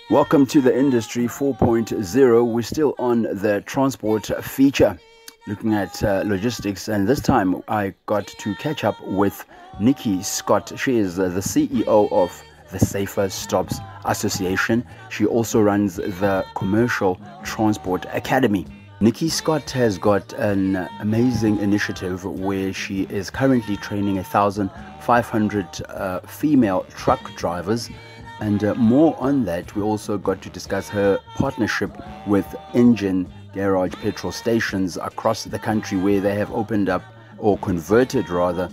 Welcome to the Industry 4.0. We're still on the transport feature, looking at logistics, and this time I got to catch up with Nicci Scott. She is the CEO of the Safer Stops Association. She also runs the Commercial Transport Academy. Nicci Scott has got an amazing initiative where she is currently training 1,500 female truck drivers. And more on that, we also got to discuss her partnership with engine garage petrol stations across the country, where they have opened up, or converted rather,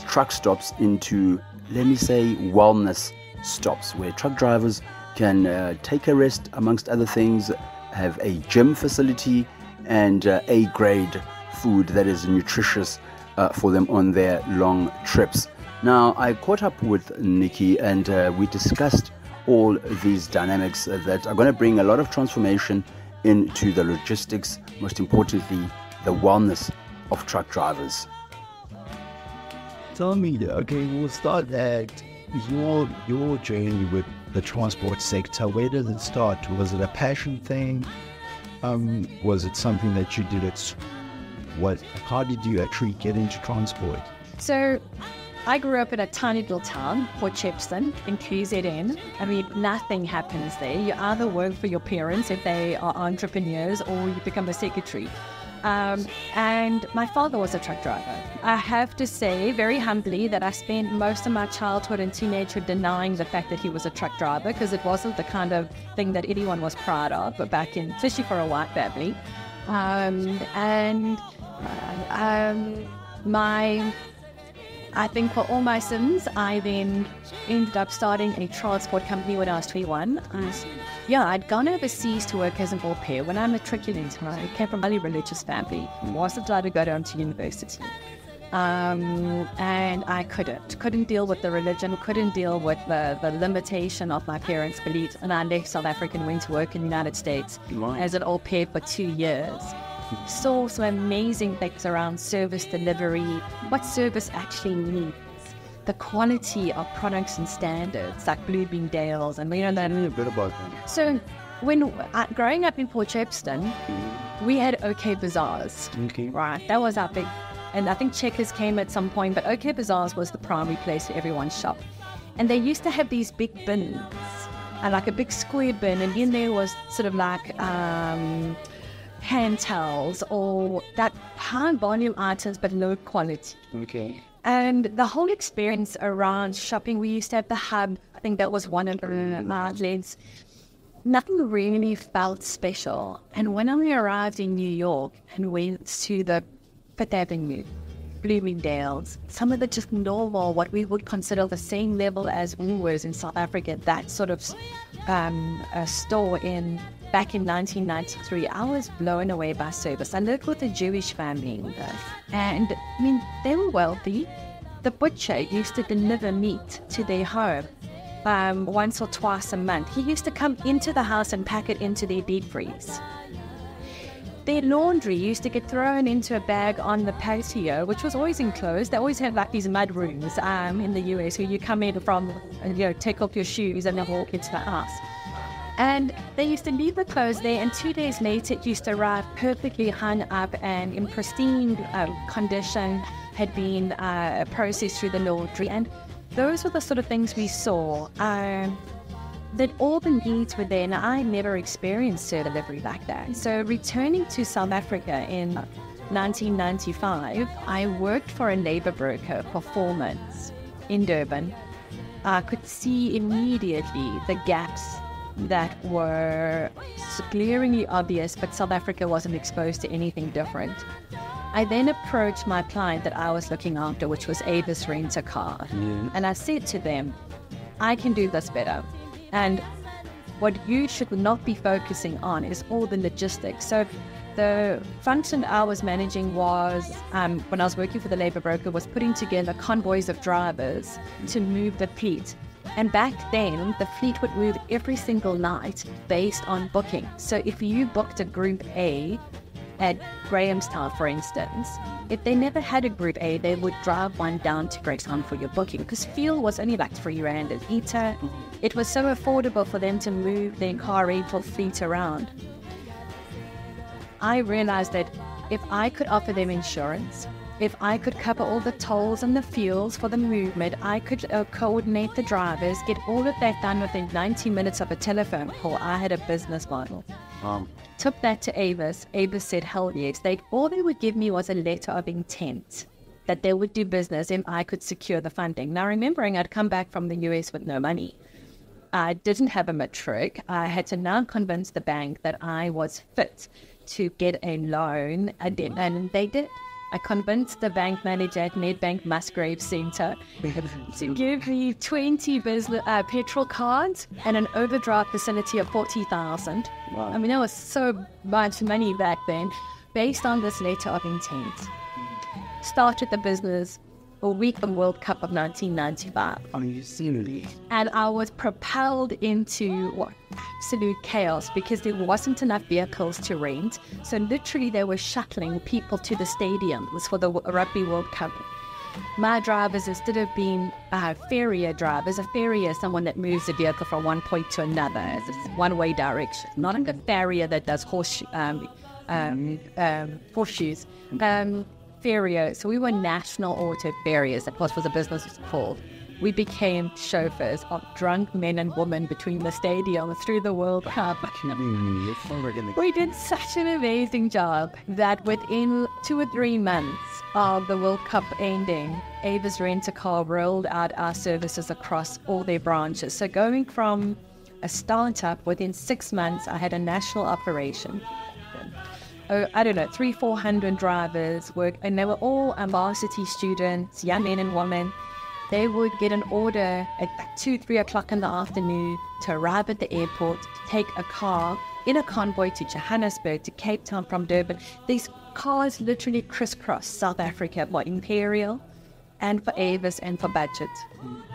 truck stops into, let me say, wellness stops, where truck drivers can take a rest, amongst other things, have a gym facility and A-grade food that is nutritious for them on their long trips. Now, I caught up with Nicci and we discussed all these dynamics that are going to bring a lot of transformation into the logistics, most importantly, the wellness of truck drivers. Tell me, okay, we'll start at your journey with the transport sector. Where did it start? Was it a passion thing? Was it something that you did how did you actually get into transport? So I grew up in a tiny little town, Port Shepstone, in KZN. I mean, nothing happens there. You either work for your parents if they are entrepreneurs, or you become a secretary. And my father was a truck driver. I have to say very humbly that I spent most of my childhood and teenagehood denying the fact that he was a truck driver, because it wasn't the kind of thing that anyone was proud of, but especially for a white family. I think for all my sins, I then ended up starting a transport company when I was 21. I'd gone overseas to work as an au pair. When I matriculated, I came from a really religious family. Wasn't allowed to go down to university. And I couldn't deal with the religion, couldn't deal with the limitation of my parents' beliefs. And I left South Africa and went to work in the United States as an au pair for 2 years. Saw some amazing things around service delivery, what service actually needs, the quality of products and standards like Bloomingdale's, and that. Tell me a bit about that. So, when growing up in Port Shepstone, we had OK Bazaars. Okay. Right, that was our big, and I think Checkers came at some point, but OK Bazaars was the primary place where everyone shopped. And they used to have these big bins, like a big square bin, and in there was sort of like hand towels or that high volume items but low quality. Okay. And the whole experience around shopping, we used to have the hub, I think that was one of the outlets. Nothing really felt special. And when I arrived in New York and went to the Fifth Avenue, Bloomingdale's, some of the just normal, what we would consider the same level as Woolworths in South Africa, that sort of a store back in 1993, I was blown away by service. I lived with a Jewish family, and I mean, they were wealthy. The butcher used to deliver meat to their home once or twice a month. He used to come into the house and pack it into their deep freeze. Their laundry used to get thrown into a bag on the patio, which was always enclosed. They always had like these mud rooms in the US where you come in from, take off your shoes and then walk into the house. And they used to leave the clothes there, and 2 days later it used to arrive perfectly hung up and in pristine condition, had been processed through the laundry. And those were the sort of things we saw, that all the needs were there. Now, I never experienced delivery like that. So returning to South Africa in 1995, I worked for a labor broker for 4 months in Durban. I could see immediately the gaps that were glaringly obvious, but South Africa wasn't exposed to anything different. I then approached my client that I was looking after, which was Avis Rent-A-Car. And I said to them, I can do this better. And what you should not be focusing on is all the logistics. So the function I was managing was, when I was working for the labor broker, was putting together convoys of drivers to move the fleet. And back then, the fleet would move every single night based on booking. So if you booked a group A, at Grahamstown, for instance, if they never had a Group A, they would drive one down to Grahamstown for your booking because fuel was only like 3 Rand a litre. It was so affordable for them to move their car rental fleet around. I realized that if I could offer them insurance, if I could cover all the tolls and the fuels for the movement, I could coordinate the drivers, get all of that done within 90 minutes of a telephone call. I had a business model. Took that to Avis. Avis said, hell yes. All they would give me was a letter of intent that they would do business if I could secure the funding. Now, remembering I'd come back from the US with no money. I didn't have a matric. I had to now convince the bank that I was fit to get a loan, and they did. I convinced the bank manager at Nedbank Musgrave Centre to give me 20 business petrol cards and an overdraft facility of 40,000. Wow. I mean, that was so much money back then, based on this letter of intent. Started the business a week of World Cup of 1995. I mean, you see, And I was propelled into absolute chaos because there wasn't enough vehicles to rent. So literally they were shuttling people to the stadiums for the Rugby World Cup. My drivers, instead of being farrier drivers, a farrier is someone that moves a vehicle from one point to another as a one-way direction, not like a farrier that does horseshoes. Farrier. So we were national auto farriers. That was what the business was called. We became chauffeurs of drunk men and women between the stadium through the World Cup. We did such an amazing job that within 2 or 3 months of the World Cup ending, Avis Rent-A-Car rolled out our services across all their branches. So going from a startup, within 6 months, I had a national operation. I don't know, 300-400 drivers work, and they were all varsity students, young men and women. They would get an order at 2-3 o'clock in the afternoon to arrive at the airport, to take a car in a convoy to Johannesburg, to Cape Town from Durban. These cars literally crisscross South Africa, for Imperial and for Avis and for Budget.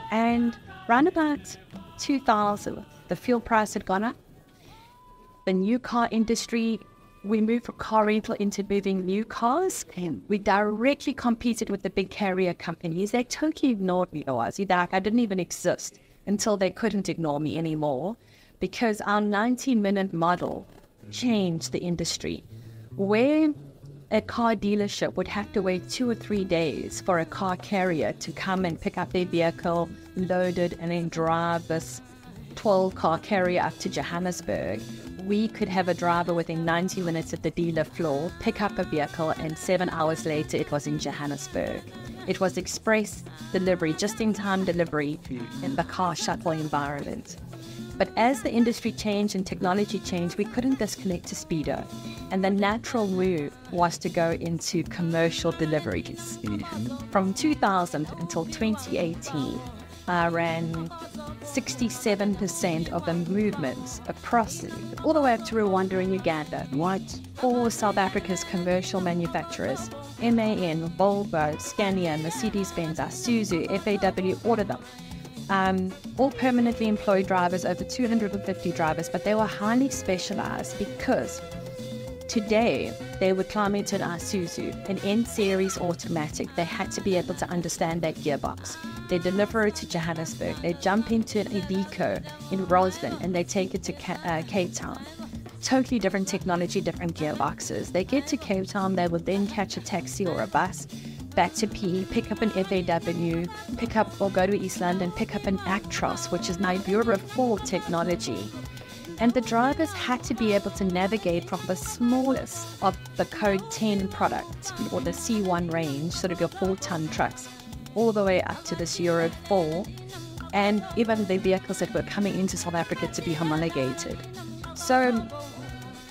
And round about 2000, the fuel price had gone up. The new car industry, we moved from car rental into moving new cars. We directly competed with the big carrier companies. They totally ignored me, Oazi. I didn't even exist until they couldn't ignore me anymore, because our 90-minute model changed the industry. Where a car dealership would have to wait 2 or 3 days for a car carrier to come and pick up their vehicle, load it, and then drive this 12-car carrier up to Johannesburg, we could have a driver within 90 minutes at the dealer floor, pick up a vehicle, and 7 hours later it was in Johannesburg. It was express delivery, just-in-time delivery in the car shuttle environment. But as the industry changed and technology changed, we couldn't disconnect to Speedo. And the natural move was to go into commercial deliveries. From 2000 until 2018, I ran 67% of the movements across all the way up to Rwanda and Uganda. For South Africa's commercial manufacturers, MAN, Volvo, Scania, Mercedes-Benz, Isuzu, FAW, all of them. All permanently employed drivers, over 250 drivers, but they were highly specialized because today they would climb into an Isuzu, an N-series automatic. They had to be able to understand that gearbox. They deliver it to Johannesburg. They jump into an Iveco in Roslyn and they take it to Cape Town. Totally different technology, different gearboxes. They get to Cape Town, they would then catch a taxi or a bus back to P, pick up an FAW, pick up or go to East London, pick up an Actros, which is my Bureau 4 technology. And the drivers had to be able to navigate from the smallest of the Code 10 products, or the C1 range, sort of your 4-ton trucks, all the way up to this Euro 4, and even the vehicles that were coming into South Africa to be homologated. So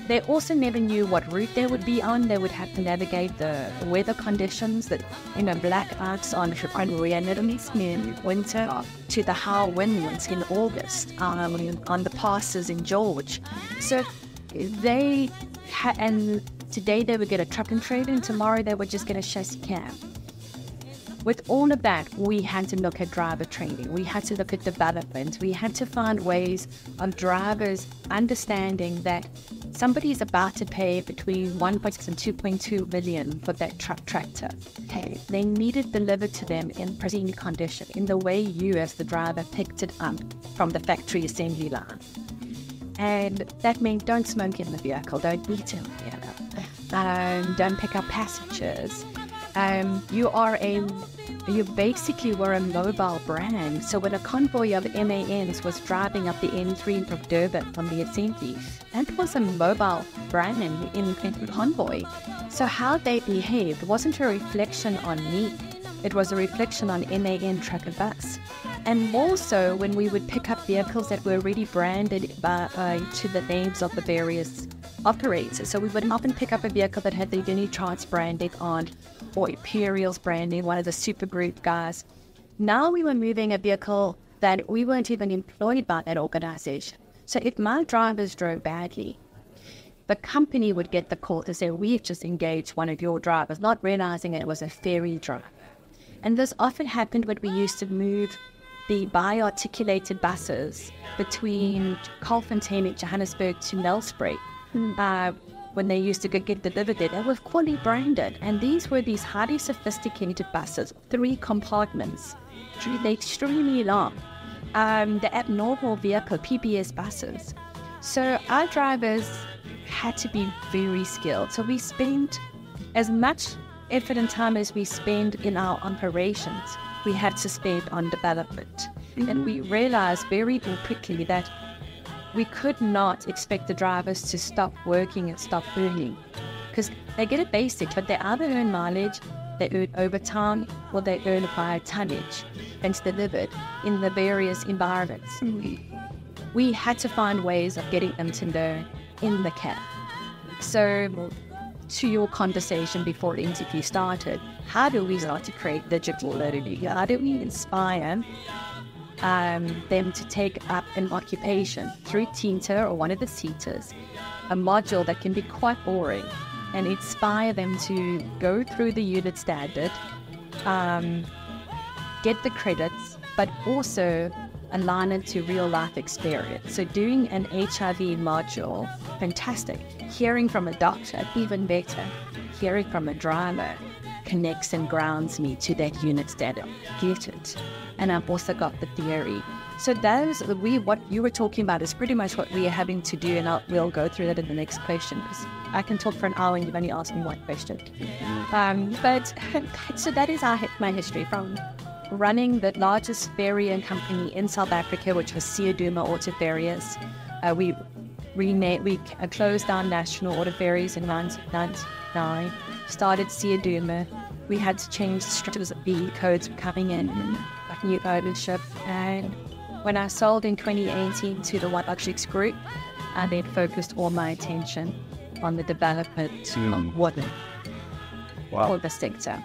they also never knew what route they would be on. They would have to navigate the weather conditions, that black ice on in winter, to the high winds in August on the passes in George. So and today they would get a truck and trailer, and tomorrow they would just get a chassis cab. with all of that, we had to look at driver training. We had to look at development. We had to find ways of drivers understanding that somebody is about to pay between 1.6 and 2.2 million for that truck tractor. Okay. They need it delivered to them in pristine condition, in the way you as the driver picked it up from the factory assembly line. And that meant don't smoke in the vehicle, don't eat in the vehicle, don't pick up passengers. You basically were a mobile brand. So when a convoy of MANs was driving up the N3 from Durban from the assembly, that was a mobile brand in convoy. So how they behaved wasn't a reflection on me. It was a reflection on MAN truck and bus. And more so when we would pick up vehicles that were already branded to the names of the various operators. So we would often pick up a vehicle that had the Unitrans branding on, or Imperial's branding, one of the super group guys. Now we were moving a vehicle that we weren't even employed by that organization. So if my drivers drove badly, the company would get the call to say, we've just engaged one of your drivers, not realizing it was a ferry driver. And this often happened when we used to move the bi-articulated buses between Kolfontein in Johannesburg to Nelspruit. When they used to get delivered there, they were fully branded. And these were these highly sophisticated buses, 3 compartments, they're extremely long. The abnormal vehicle, PBS buses. So our drivers had to be very skilled. So we spent as much effort and time as we spend in our operations, we had to spend on development. And we realized very quickly that we could not expect the drivers to stop working and stop earning, because they get a basic, but they either earn mileage, they earn overtime, or they earn via tonnage and delivered in the various environments. We had to find ways of getting them to learn in the cab. So to your conversation before the interview started, how do we start to create digital learning? How do we inspire them to take up an occupation through Tinta or one of the seaters, a module that can be quite boring, and inspire them to go through the unit standard, get the credits, but also align it to real life experience. So doing an HIV module, fantastic. Hearing from a doctor, even better. Hearing from a driver connects and grounds me to that unit standard. Get it. And I've also got the theory. So what you were talking about is pretty much what we are having to do, and we'll go through that in the next question, because I can talk for an hour and you've only asked me one question. So that is my history, from running the largest ferrying company in South Africa, which was Siaduma Auto Ferries. We closed down National Auto Ferries in 1999, started Siaduma. We had to change structures of B codes coming in, like new ownership. And when I sold in 2018 to the White Logistics Group, I then focused all my attention on the development of women for the sector.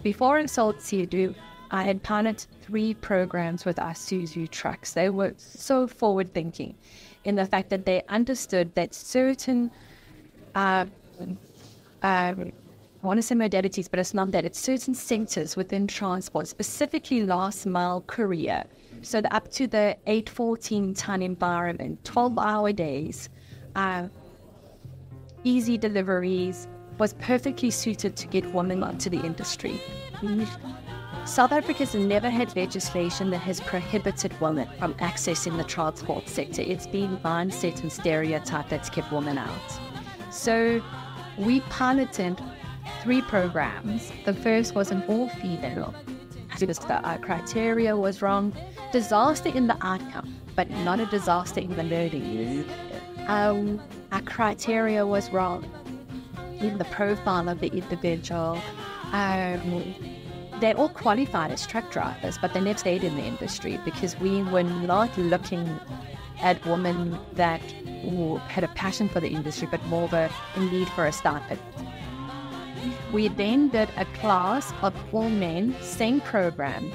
Before I sold Siadu, I had piloted 3 programs with our Isuzu trucks. They were so forward-thinking in the fact that they understood that certain, I want to say modalities, but it's not that. It's certain sectors within transport, specifically last mile courier. So up to the 814-ton environment, 12-hour days, easy deliveries, was perfectly suited to get women onto the industry. South Africa's never had legislation that has prohibited women from accessing the transport sector. It's been mindset and stereotype that's kept women out. So we piloted 3 programs. The first was an all-female. Our criteria was wrong. Disaster in the outcome, but not a disaster in the learning. Our criteria was wrong in the profile of the individual. They all qualified as truck drivers, but they never stayed in the industry because we were not looking at women that had a passion for the industry, but more of a need for a stipend. We then did a class of all men, same program,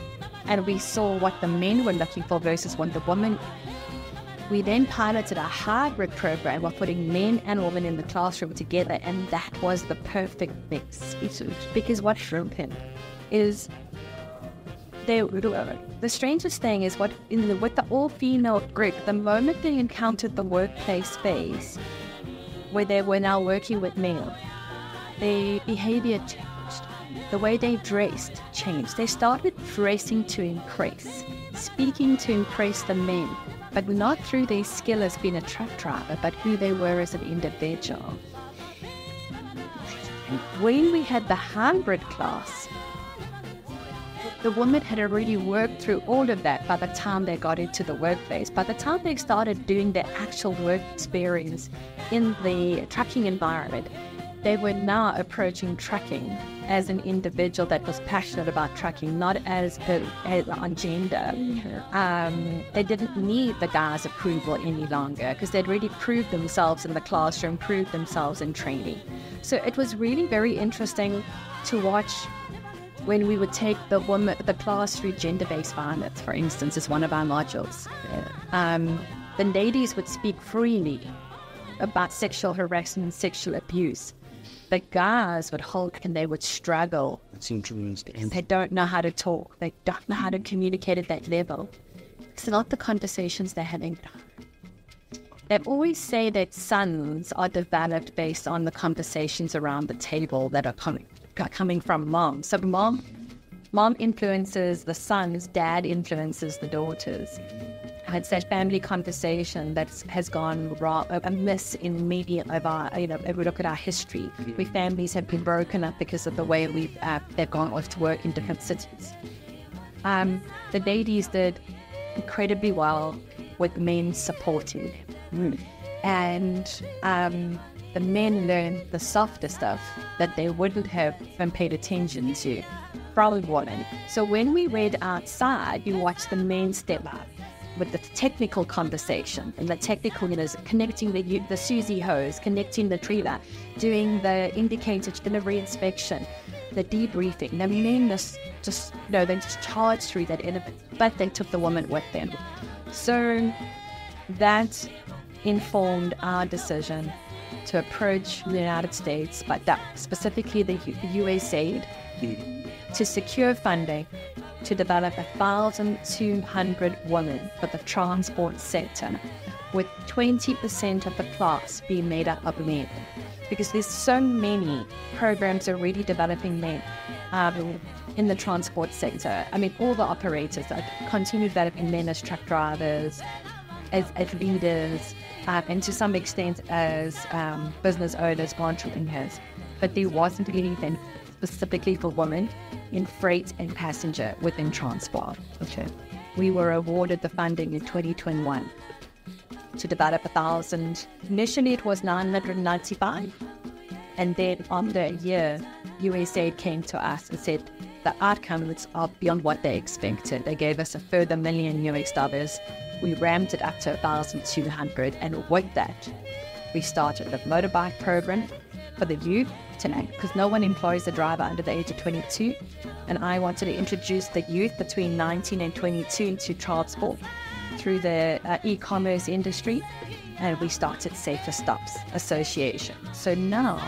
and we saw what the men were looking for versus what the women. We then piloted a hybrid program of putting men and women in the classroom together, and that was the perfect mix. Because what happened is the strangest thing is with the all-female group, the moment they encountered the workplace space where they were now working with men, their behavior changed. The way they dressed changed. They started dressing to impress, speaking to impress the men, but not through their skill as being a truck driver, but who they were as an individual. When we had the hybrid class, the women had already worked through all of that by the time they got into the workplace. By the time they started doing their actual work experience in the trucking environment, they were now approaching trucking as an individual that was passionate about trucking, not as on gender. They didn't need the guy's approval any longer because they'd already proved themselves in the classroom, proved themselves in training. So it was really very interesting to watch when we would take the class through gender-based violence, for instance, as one of our modules. The ladies would speak freely about sexual harassment, sexual abuse. The guys would hold and they would struggle. They don't know how to talk. They don't know how to communicate at that level. It's not the conversations they're having. They always say that sons are developed based on the conversations around the table that are coming from mom. So mom influences the sons, dad influences the daughters. And it's that family conversation that has gone wrong, amiss in media of our, if we look at our history, where families have been broken up because of the way they've gone off to work in different cities. The ladies did incredibly well with men supporting them. And the men learned the softer stuff that they wouldn't have been paid attention to from women. So when we read outside, you watch the men step up with the technical conversation and the technical, connecting the Susie hose, connecting the trailer, doing the indicator delivery inspection, the debriefing. The men they just charged through that, but they took the woman with them. So that informed our decision to approach the United States, but specifically the USAID, to secure funding to develop 1,200 women for the transport sector, with 20% of the class being made up of men. Because there's so many programs already developing men in the transport sector. I mean, all the operators that continue developing men as truck drivers, as leaders, and to some extent as business owners, entrepreneurs. But there wasn't anything specifically for women in freight and passenger within transport. Okay. We were awarded the funding in 2021 to develop 1,000. Initially it was 995, and then after a year, USAID came to us and said the outcomes are beyond what they expected. They gave us a further $1 million. We ramped it up to 1,200, and with that, we started a motorbike program for the youth tonight, because no one employs a driver under the age of 22, and I wanted to introduce the youth between 19 and 22 into transport through the e-commerce industry, and we started Safer Stops Association. So now,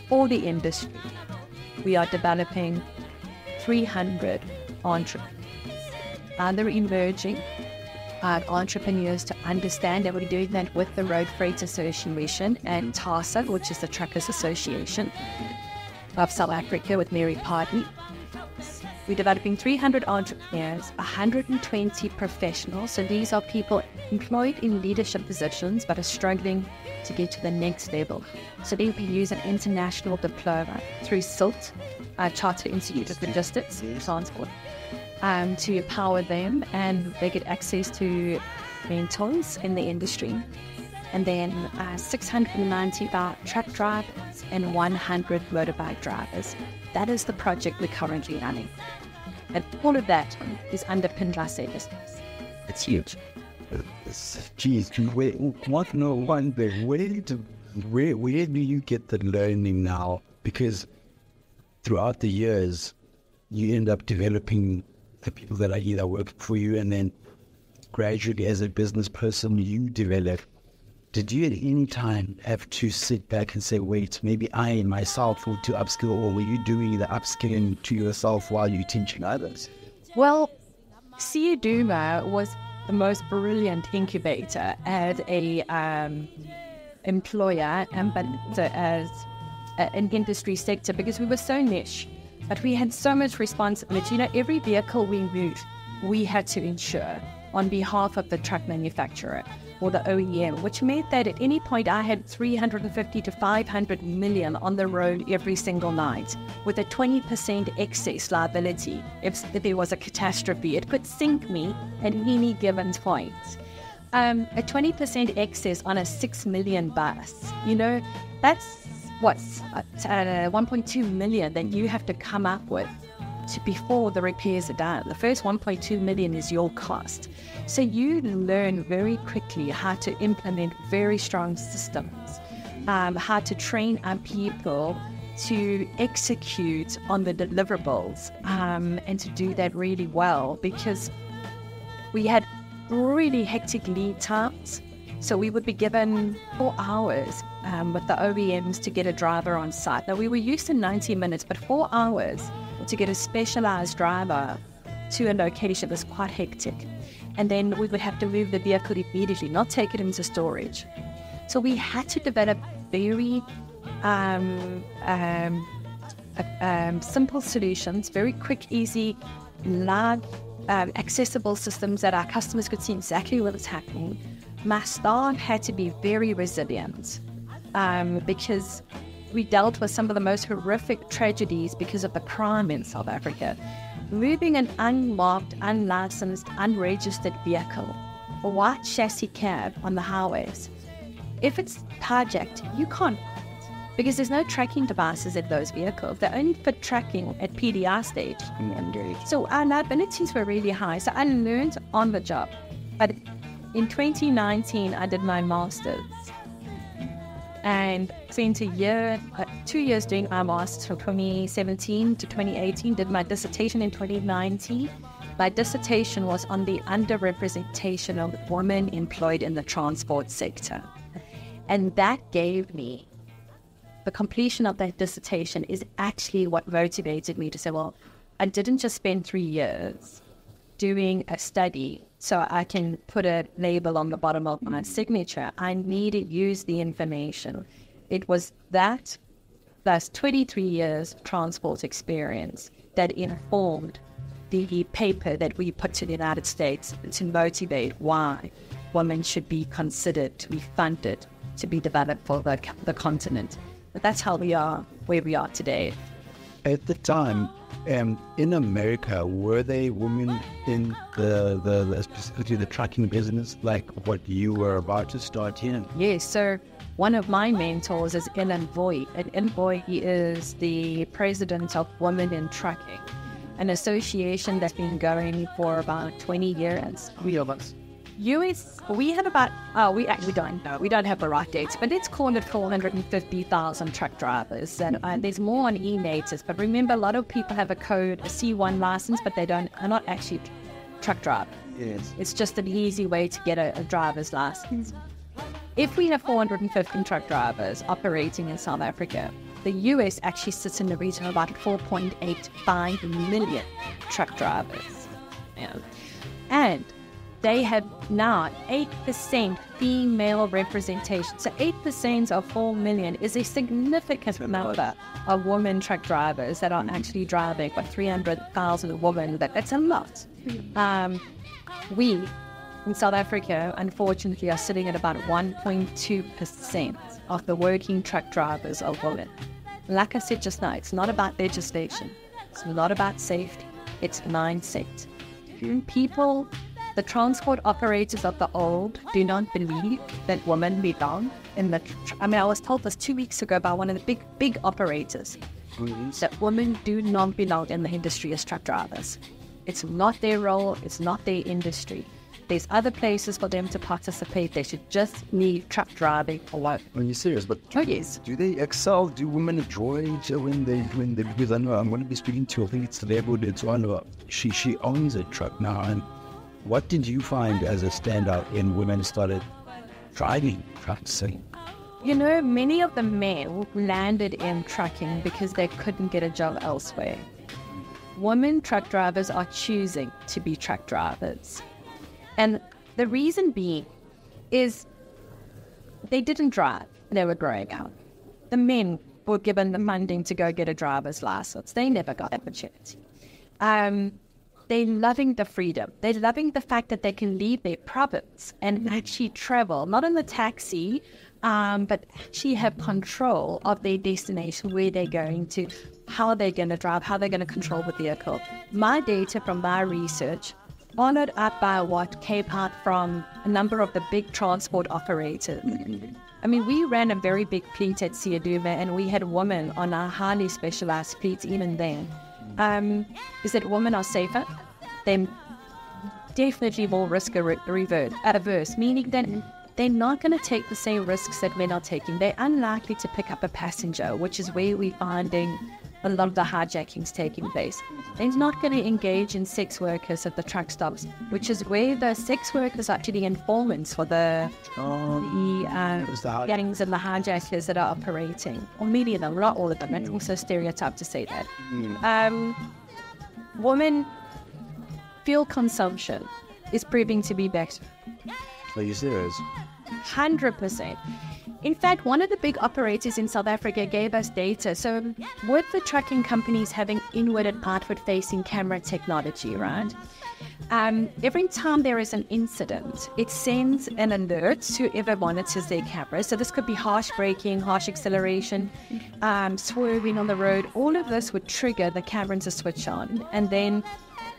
for the industry, we are developing 300 entrepreneurs, other emerging entrepreneurs to understand that we're doing that with the Road Freight Association and TASA, which is the Truckers Association of South Africa, with Mary Party. We're developing 300 entrepreneurs, 120 professionals. So these are people employed in leadership positions but are struggling to get to the next level. So they will use an international diploma through SILT, Chartered Institute of Logistics, Transport, to empower them, and they get access to mentors in the industry. And then 690 truck drivers and 100 motorbike drivers. That is the project we're currently running. And all of that is underpinned by services. It's huge. Geez, where do you get the learning now? Because throughout the years, you end up developing the people that are either working for you, and then gradually as a business person, you develop did you at any time have to sit back and say, wait, maybe I myself want to upskill, or were you doing the upskilling to yourself while you're teaching others? Well, CU Duma was the most brilliant incubator as a employer, but as an industry sector, because we were so niche, but we had so much responsibility. You know, every vehicle we moved, we had to insure on behalf of the truck manufacturer or the OEM, which meant that at any point I had 350 to 500 million on the road every single night with a 20% excess liability. If there was a catastrophe, it could sink me at any given point. A 20% excess on a 6 million bus, you know, that's what's 1.2 million that you have to come up with before the repairs are done. The first 1.2 million is your cost. So you learn very quickly how to implement very strong systems, how to train our people to execute on the deliverables, and to do that really well, because we had really hectic lead times. So we would be given 4 hours with the OEMs to get a driver on site. Now, we were used to 90 minutes, but 4 hours to get a specialized driver to a location was quite hectic. And then we would have to move the vehicle immediately, not take it into storage. So we had to develop very simple solutions, very quick, easy, large, accessible systems that our customers could see exactly what was happening. My staff had to be very resilient because we dealt with some of the most horrific tragedies because of the crime in South Africa. Moving an unmarked, unlicensed, unregistered vehicle, a white chassis cab on the highways, if it's hijacked, you can't, because there's no tracking devices in those vehicles. They only fit tracking at PDR stage. So our liabilities were really high. So I learned on the job. But in 2019, I did my master's and spent 2 years doing my master's from 2017 to 2018, did my dissertation in 2019. My dissertation was on the underrepresentation of women employed in the transport sector. And that gave me, the completion of that dissertation is actually what motivated me to say, well, I didn't just spend 3 years doing a study so I can put a label on the bottom of my signature. I need to use the information. It was that plus 23 years of transport experience that informed the paper that we put to the United States to motivate why women should be considered to be funded to be developed for the continent. But that's how we are where we are today. At the time, in America, were there women in the specifically the trucking business, like what you were about to start here? Yes, so one of my mentors is Ellen Voigt. And Ellen Voigt is the president of Women in Trucking, an association that's been going for about 20 years. How many of us? US, we have about, we don't know, we don't have the right dates, but let's call it 450,000 truck drivers. And there's more on e-naters, but remember, a lot of people have a code, a C1 license, but are not actually truck drivers. Yes. It's just an easy way to get a driver's license. If we have 450 truck drivers operating in South Africa, the US actually sits in the region of about 4.85 million truck drivers. Yeah. And they have now 8% female representation. So 8% of 4 million is a significant number of women truck drivers that are actually driving. But 300,000 women, that's a lot. We, in South Africa, unfortunately, are sitting at about 1.2% of the working truck drivers are women. Like I said just now, it's not about legislation. It's not about safety. It's mindset. People, the transport operators of the old, do not believe that women belong in the... I was told this 2 weeks ago by one of the big operators, that women do not belong in the industry as truck drivers. It's not their role. It's not their industry. There's other places for them to participate. They should just leave truck driving alone. Are you serious? But yes. Do they excel? Do women enjoy it when they because I know I'm going to be speaking to, I think it's Level, it's one, she owns a truck now. And what did you find as a standout in women started driving trucks. You know, many of the men landed in trucking because they couldn't get a job elsewhere. Women truck drivers are choosing to be truck drivers. And the reason being is they didn't drive when they were growing up. The men were given the funding to go get a driver's license. They never got that opportunity. They're loving the freedom. They're loving the fact that they can leave their province and actually travel, not in the taxi, but actually have control of their destination, where they're going to, how they're going to drive, how they're going to control the vehicle. My data from my research, followed up by what came out from a number of the big transport operators. I mean, we ran a very big fleet at Siaduva, and we had women on our highly specialized fleets even then. Is that women are safer? They're definitely more risk averse, meaning that they're not going to take the same risks that men are taking. They're unlikely to pick up a passenger, which is where we're finding a lot of the hijackings taking place. They're not going to engage in sex workers at the truck stops, which is where the sex workers are actually informants for the gangs and the hijackers that are operating. Or many of them, not all of them. It's also a stereotype to say that. Women, fuel consumption is proving to be better. Are you serious? 100%. In fact, one of the big operators in South Africa gave us data. So with the trucking companies having inward and outward facing camera technology, right? Every time there is an incident, it sends an alert to whoever monitors their cameras. So this could be harsh braking, harsh acceleration, swerving on the road. All of this would trigger the camera to switch on. And then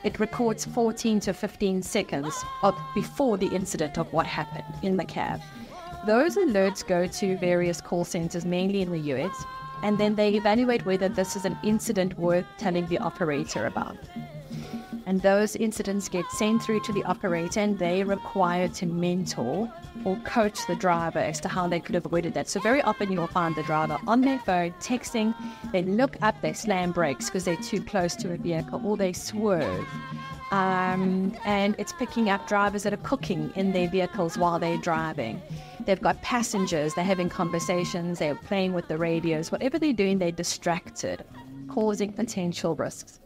it records 14 to 15 seconds before the incident of what happened in the cab. Those alerts go to various call centers, mainly in the US, and then they evaluate whether this is an incident worth telling the operator about. And those incidents get sent through to the operator, and they're required to mentor or coach the driver as to how they could have avoided that. So very often you'll find the driver on their phone, texting, they look up, they slam brakes because they're too close to a vehicle, or they swerve. And it's picking up drivers that are cooking in their vehicles while they're driving. They've got passengers, they're having conversations, they're playing with the radios. Whatever they're doing, they're distracted, causing potential risks.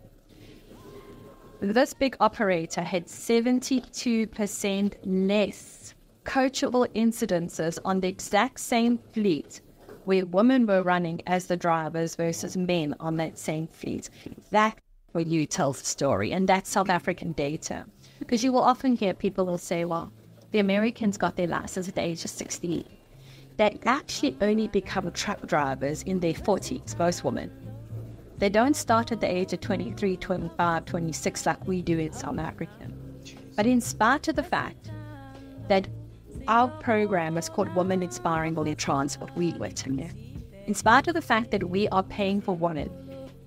This big operator had 72% less coachable incidences on the exact same fleet where women were running as the drivers versus men on that same fleet. That for you tells the story, and that's South African data. Because you will often hear people will say, well, the Americans got their license at the age of 16. They actually only become truck drivers in their 40s, most women. They don't start at the age of 23, 25, 26 like we do in South Africa. But in spite of the fact that our program is called Women Inspiring Women in Transport, in spite of the fact that we are paying for women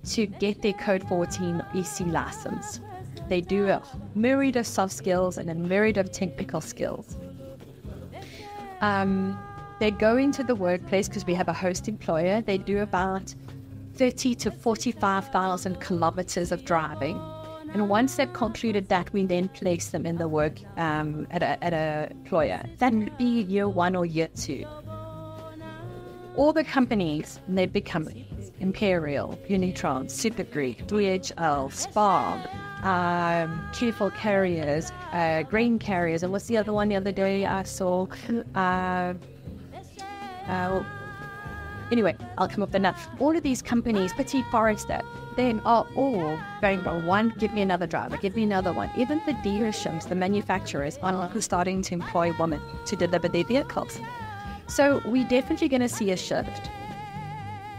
to get their Code 14 EC license, they do a myriad of soft skills and a myriad of technical skills. They go into the workplace because we have a host employer. They do about 30 to 45,000 kilometers of driving. And once they've concluded that, we then place them in the work at a employer. That could be year 1 or year 2. All the companies, and they've become Imperial, Unitron, Supergreek, DHL, Spar, Careful Carriers, Grain Carriers, and what's the other one the other day I saw? Anyway, I'll come up with that. All of these companies, Petit Forrester, then are all going from one, give me another driver, give me another one. Even the dealerships, the manufacturers are starting to employ women to deliver their vehicles. So we're definitely going to see a shift.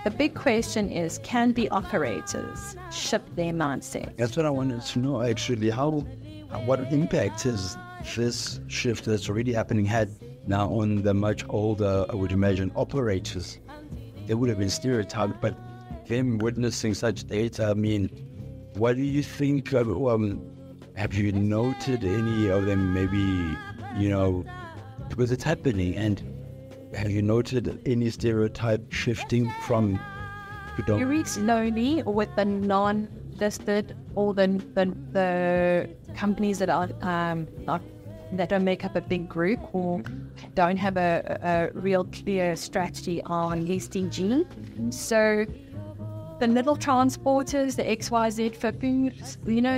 The big question is, can the operators shift their mindset? That's what I wanted to know, actually. What impact has this shift that's already happening had now on the much older, I would imagine, operators? They would have been stereotyped, but them witnessing such data, I mean, what do you think? Have you noted any of them maybe, because it's happening, and have you noted any stereotype shifting from very slowly with the non-listed or the companies that are not that don't make up a big group or don't have a real clear strategy on SDG. So the little transporters, the XYZ for food,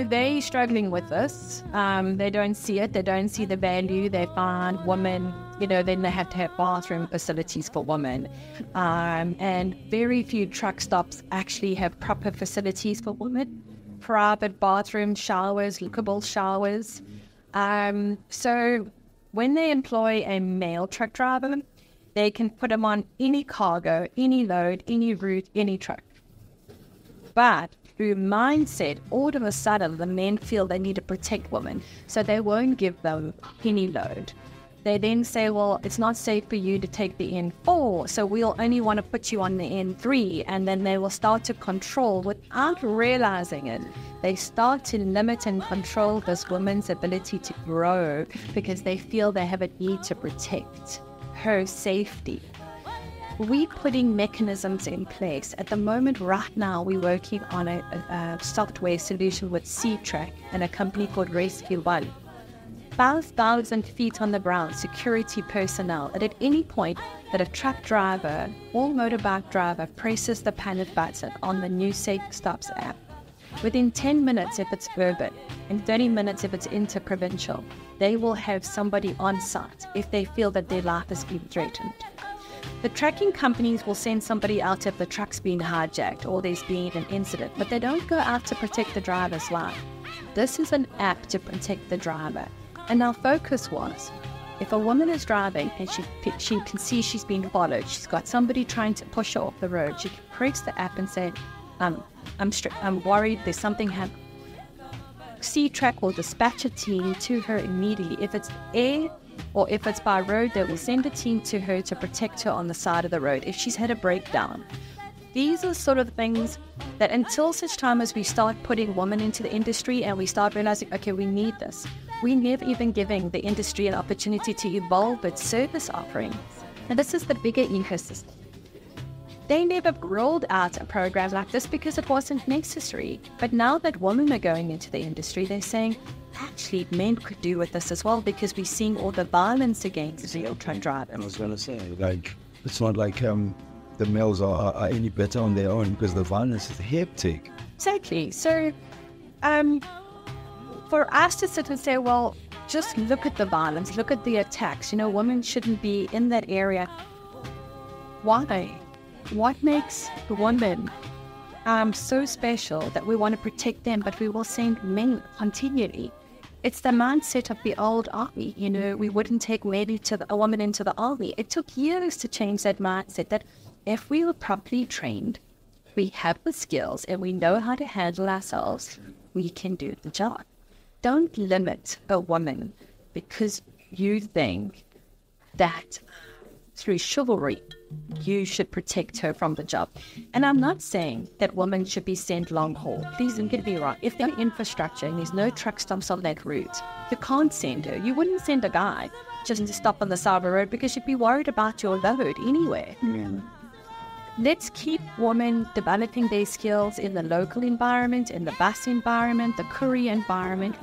they're struggling with this. They don't see it. They don't see the value. They find women, then they have to have bathroom facilities for women. And very few truck stops actually have proper facilities for women. Private bathroom showers, lookable showers. So when they employ a male truck driver, they can put them on any cargo, any load, any route, any truck. But through mindset, all of a sudden, the men feel they need to protect women, so they won't give them any load. They then say, well, it's not safe for you to take the N4, so we'll only want to put you on the N3, and then they will start to control without realizing it. They start to limit and control this woman's ability to grow because they feel they have a need to protect her safety. We're putting mechanisms in place. At the moment, right now, we're working on a software solution with C-Track and a company called Rescue One. 5,000 feet on the ground, security personnel, and at any point that a truck driver or motorbike driver presses the panic button on the new Safe Stops app, within 10 minutes if it's urban, and 30 minutes if it's interprovincial, they will have somebody on site if they feel that their life has been threatened. The tracking companies will send somebody out if the truck's been hijacked or there's been an incident, but they don't go out to protect the driver's life. This is an app to protect the driver. And our focus was, if a woman is driving and she can see she's being followed, she's got somebody trying to push her off the road, she can press the app and say, I'm worried, there's something happening. C-Track will dispatch a team to her immediately. If it's air or if it's by road, they will send a team to her to protect her on the side of the road if she's had a breakdown. These are sort of things that until such time as we start putting women into the industry and we start realizing, okay, we need this, we're never even giving the industry an opportunity to evolve its service offerings. And this is the bigger ecosystem. They never rolled out a program like this because it wasn't necessary. But now that women are going into the industry, they're saying, actually, men could do with this as well because we're seeing all the violence against the truck drivers. I was going to say, it's not like the males are any better on their own because the violence is hectic. Exactly. So, for us to sit and say, well, just look at the violence, look at the attacks. Women shouldn't be in that area. Why? What makes women so special that we want to protect them, but we will send men continually? It's the mindset of the old army. We wouldn't take a woman into the army. It took years to change that mindset that if we were properly trained, we have the skills and we know how to handle ourselves, we can do the job. Don't limit a woman because you think that through chivalry, you should protect her from the job. And I'm not saying that women should be sent long haul. Please don't get me wrong. If there's infrastructure and there's no truck stops on that route, you can't send her. You wouldn't send a guy just to stop on the side of the road because you'd be worried about your load anyway. Yeah. Let's keep women developing their skills in the local environment, in the bus environment, the courier environment.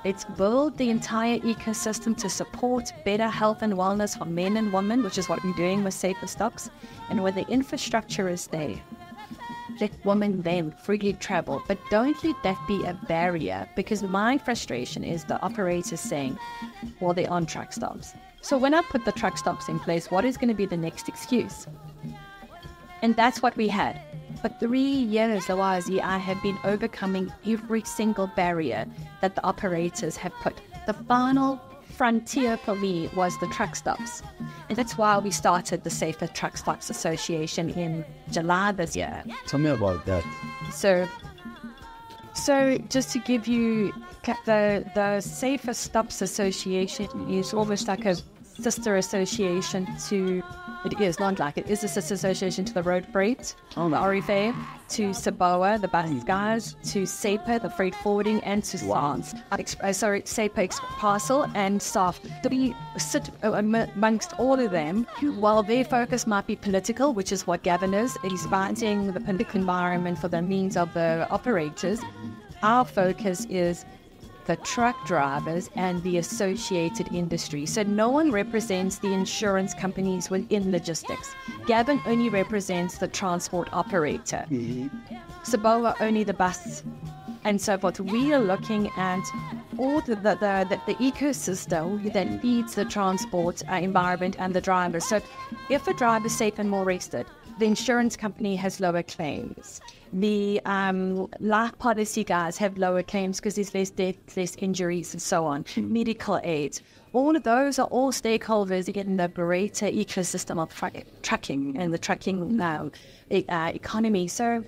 Let's build the entire ecosystem to support better health and wellness for men and women, which is what we're doing with Safer Stops. And when the infrastructure is there, let women then freely travel. But don't let that be a barrier, because my frustration is the operators saying, well, they're on truck stops. So when I put the truck stops in place, what is going to be the next excuse? And that's what we had. For 3 years, I have been overcoming every single barrier that the operators have put. The final frontier for me was the truck stops. And that's why we started the Safer Truck Stops Association in July this year. Tell me about that. So just to give you, the Safer Stops Association is almost like a sister association to, it is a sister association to the road freight, the RFA, to Saboa, the bus guys, to SAPA, the freight forwarding, and to SAPA Parcel and SAF. We sit amongst all of them. While their focus might be political, which is what Gavin is, he's fighting the political environment for the means of the operators. Our focus is the truck drivers and the associated industry. So no one represents the insurance companies within logistics. Gavin only represents the transport operator. Saboa only the bus, and so forth. We are looking at all the ecosystem that feeds the transport environment and the driver. So if a driver is safe and more rested, the insurance company has lower claims. The life policy guys have lower claims because there's less deaths, less injuries, and so on. Medical aids. All of those are all stakeholders in the greater ecosystem of trucking and the trucking economy. So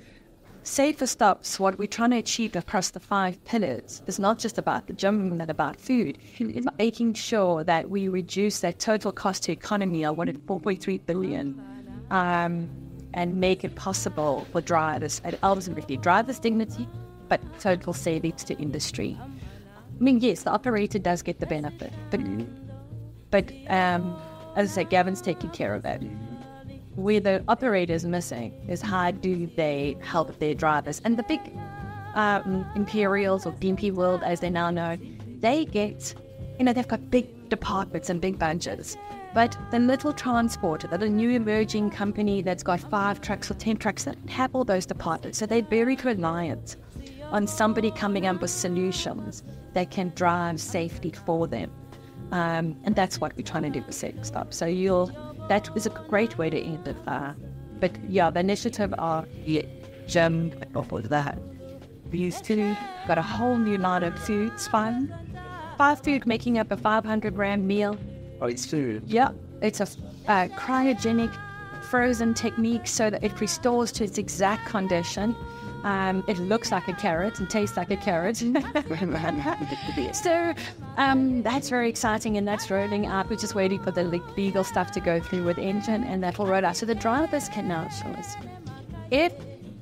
Safer Stops, what we're trying to achieve across the 5 pillars, is not just about the gym and about food. It's making sure that we reduce that total cost to economy of 4.3 billion and make it possible for drivers, and ultimately drivers' dignity, but total savings to industry. I mean, yes, the operator does get the benefit, but as I say, Gavin's taking care of that. Where the operator is missing is how do they help their drivers. And the big Imperials or DMP World, as they're now known, they get, they've got big departments and big budgets. But the little transporter, the new emerging company that's got 5 trucks or 10 trucks, that don't have all those departments. So they're very reliant on somebody coming up with solutions that can drive safety for them. And that's what we're trying to do with Safer Stop. So that is a great way to end it. But yeah, the initiative of the gym, for that. We used to got a whole new line of foods, 5 food making up a 500-gram meal. Oh, it's food. Yeah, it's a cryogenic frozen technique so that it restores to its exact condition. It looks like a carrot and tastes like a carrot. So that's very exciting, and that's rolling out. We're just waiting for the legal stuff to go through with Engine, and that will roll out. So the drivers can now choose. If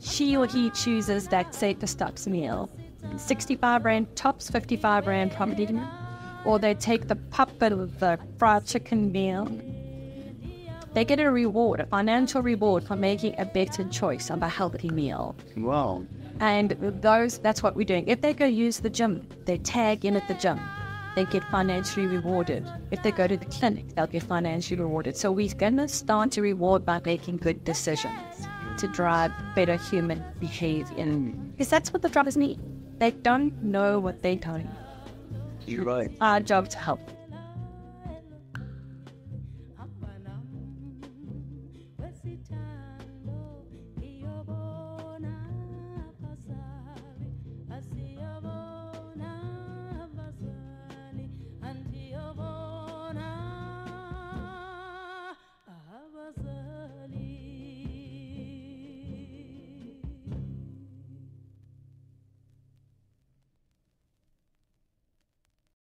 she or he chooses that Safer Stops meal, 65 Rand tops, 55 Rand probably, or they take the puppet of the fried chicken meal, they get a reward, a financial reward for making a better choice of a healthy meal. Wow. And that's what we're doing. If they go use the gym, they tag in at the gym, they get financially rewarded. If they go to the clinic, they'll get financially rewarded. So we're going to start to reward by making good decisions to drive better human behavior. Because that's what the drivers need. They don't know what they don't. You're right. Our job to help.